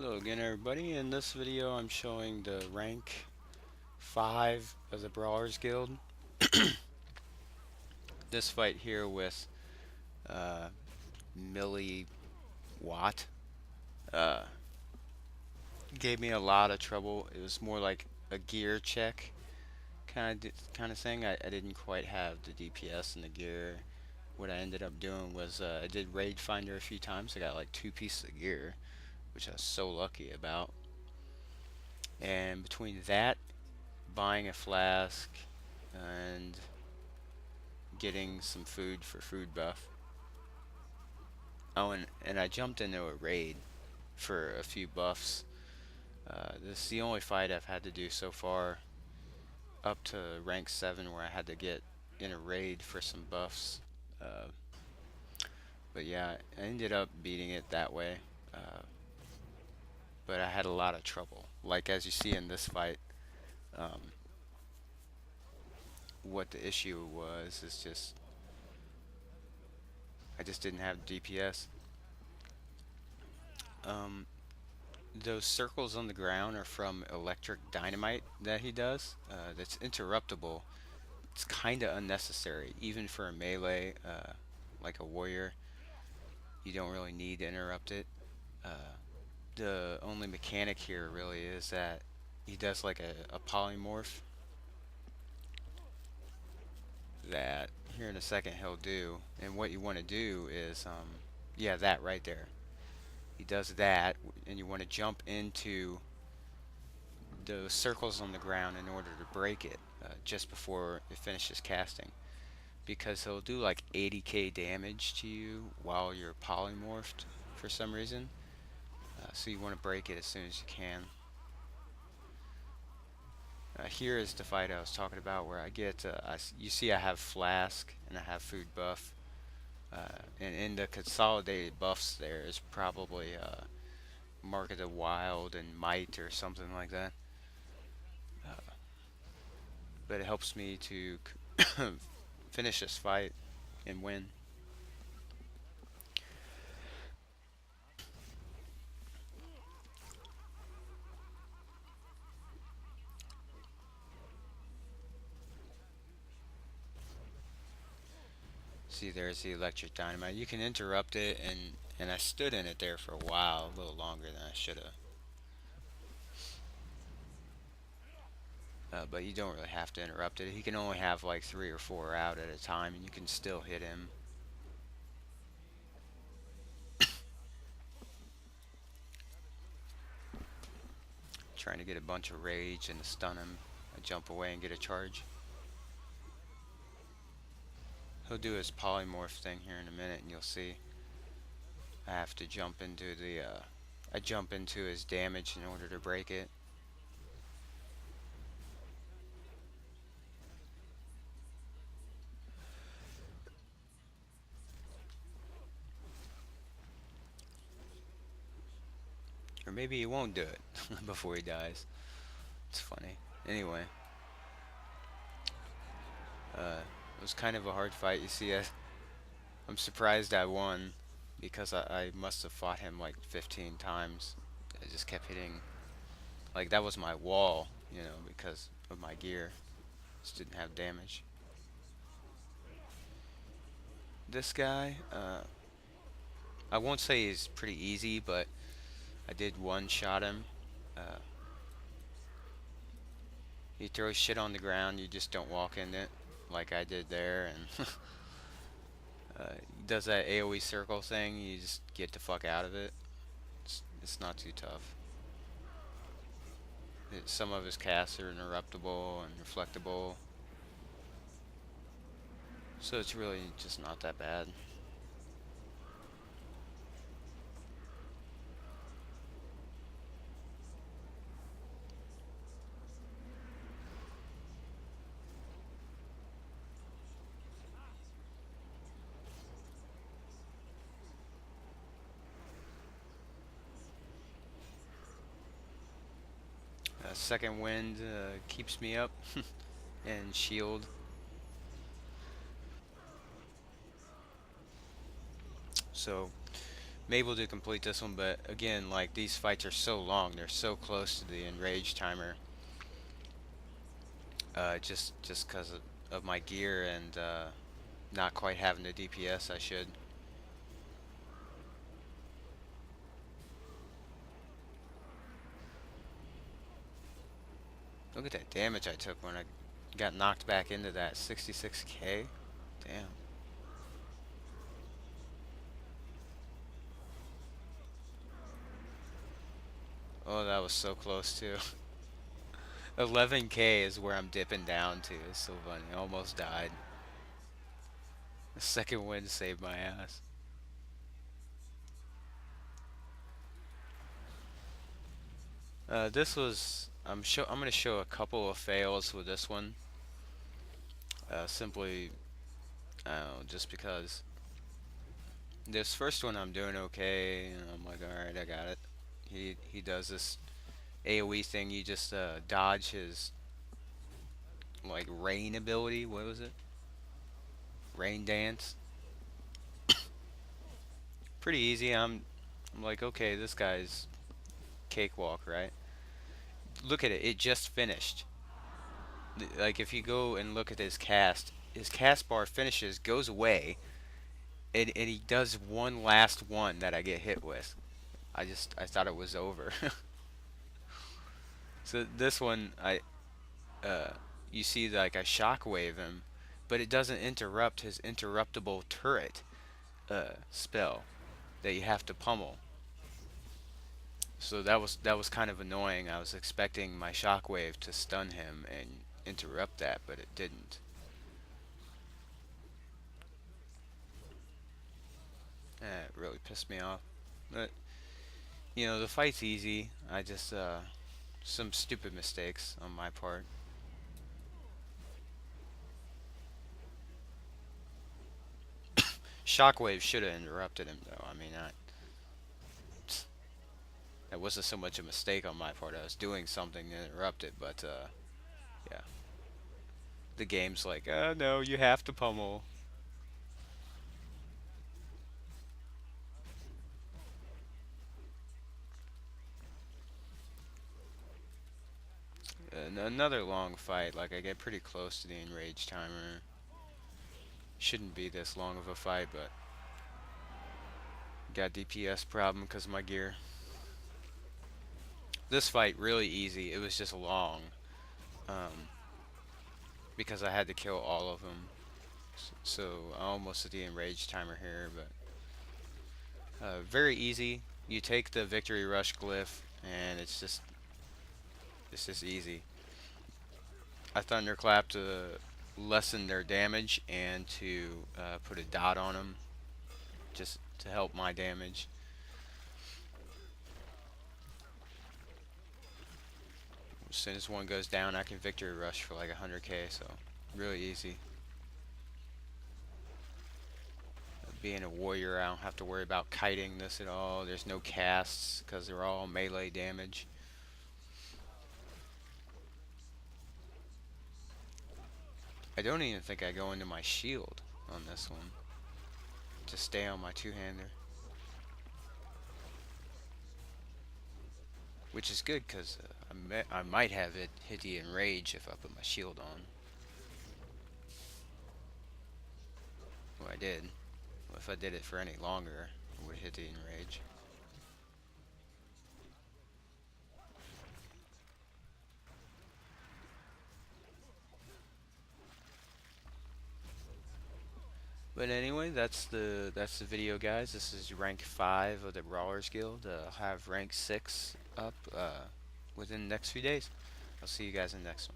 Hello again everybody. In this video I'm showing the rank 5 of the Brawlers Guild. This fight here with uh, Millie Watt uh, gave me a lot of trouble. It was more like a gear check kind of thing. I didn't quite have the DPS and the gear. What I ended up doing was I did raid finder a few times. I got like 2 pieces of gear, which I was so lucky about. And between that, buying a flask, and getting some food for food buff. Oh, and I jumped into a raid for a few buffs. This is the only fight I've had to do so far up to rank 7 where I had to get in a raid for some buffs. Uh, but yeah, I ended up beating it that way. Uh, but I had a lot of trouble. Like as you see in this fight, um, what the issue was is just I just didn't have DPS. Um, those circles on the ground are from electric dynamite that he does. That's interruptible. It's kind of unnecessary, even for a melee, like a warrior. You don't really need to interrupt it. The only mechanic here really is that he does like a polymorph that here in a second he'll do. And what you want to do is, yeah, that right there. He does that, and you want to jump into those circles on the ground in order to break it just before it finishes casting, because he'll do like 80k damage to you while you're polymorphed for some reason. So you want to break it as soon as you can. Here is the fight I was talking about where I get, you see I have flask and I have food buff. And in the consolidated buffs there is probably Mark of the Wild and Might or something like that. But it helps me to finish this fight and win. See, there's the electric dynamite. You can interrupt it, and I stood in it there for a while, a little longer than I should have. But you don't really have to interrupt it. He can only have like 3 or 4 out at a time, and you can still hit him. Trying to get a bunch of rage and to stun him. I jump away and get a charge. He'll do his polymorph thing here in a minute, and you'll see. I have to jump into the, I jump into his damage in order to break it. Or maybe he won't do it before he dies. It's funny. Anyway. It was kind of a hard fight. You see, I'm surprised I won because I must have fought him like 15 times. I just kept hitting. Like, that was my wall, you know, because of my gear. Just didn't have damage. This guy, I won't say he's pretty easy, but I did one-shot him. Uh, he throws shit on the ground, you just don't walk in it, like I did there, and he does that AoE circle thing, you just get the fuck out of it. It's not too tough. Some of his casts are interruptible and reflectable, so it's really just not that bad. Second wind keeps me up, and shield. So I'm able to complete this one, but again, like these fights are so long, they're so close to the enrage timer. Just because of my gear and not quite having the DPS I should. Look at that damage I took when I got knocked back into that 66k. Damn. Oh, that was so close too. 11k is where I'm dipping down to. It's so funny. I almost died. The second win saved my ass. This was. I'm gonna show a couple of fails with this one. Simply, I don't know, just because this first one I'm doing okay, and I'm like, all right, I got it. He does this AOE thing. You just dodge his like rain ability. What was it? Rain dance. Pretty easy. I'm like, okay, this guy's cakewalk, right? Look at it. It just finished. Like if you go and look at his cast bar finishes, goes away, and he does one last one that I get hit with. I thought it was over. So this one uh you see like I shockwave him, but it doesn't interrupt his interruptible turret spell that you have to pummel. So that was kind of annoying. I was expecting my shockwave to stun him and interrupt that, but it didn't. It really pissed me off. But the fight's easy. I just some stupid mistakes on my part. Shockwave should have interrupted him though. I mean, that wasn't so much a mistake on my part. I was doing something to interrupt it, but yeah, the game's like, no, you have to pummel. Another long fight. Like I get pretty close to the enrage timer. Shouldn't be this long of a fight, but got DPS problem because of my gear. This fight really easy. It was just long um, because I had to kill all of them. So I almost at the enrage timer here, but very easy. You take the victory rush glyph, and it's just easy. I thunderclap to lessen their damage and to put a dot on them, just to help my damage. As soon as one goes down, I can victory rush for like 100k. So really easy. Being a warrior, I don't have to worry about kiting this at all. There's no casts because they're all melee damage. I don't even think I go into my shield on this one to stay on my two-hander, which is good because I might have it hit the enrage if I put my shield on. Well, I did. Well, if I did it for any longer, it would hit the enrage. But anyway, that's the video, guys. This is rank 5 of the Brawlers Guild. I'll have rank 6 up within the next few days. I'll see you guys in the next one.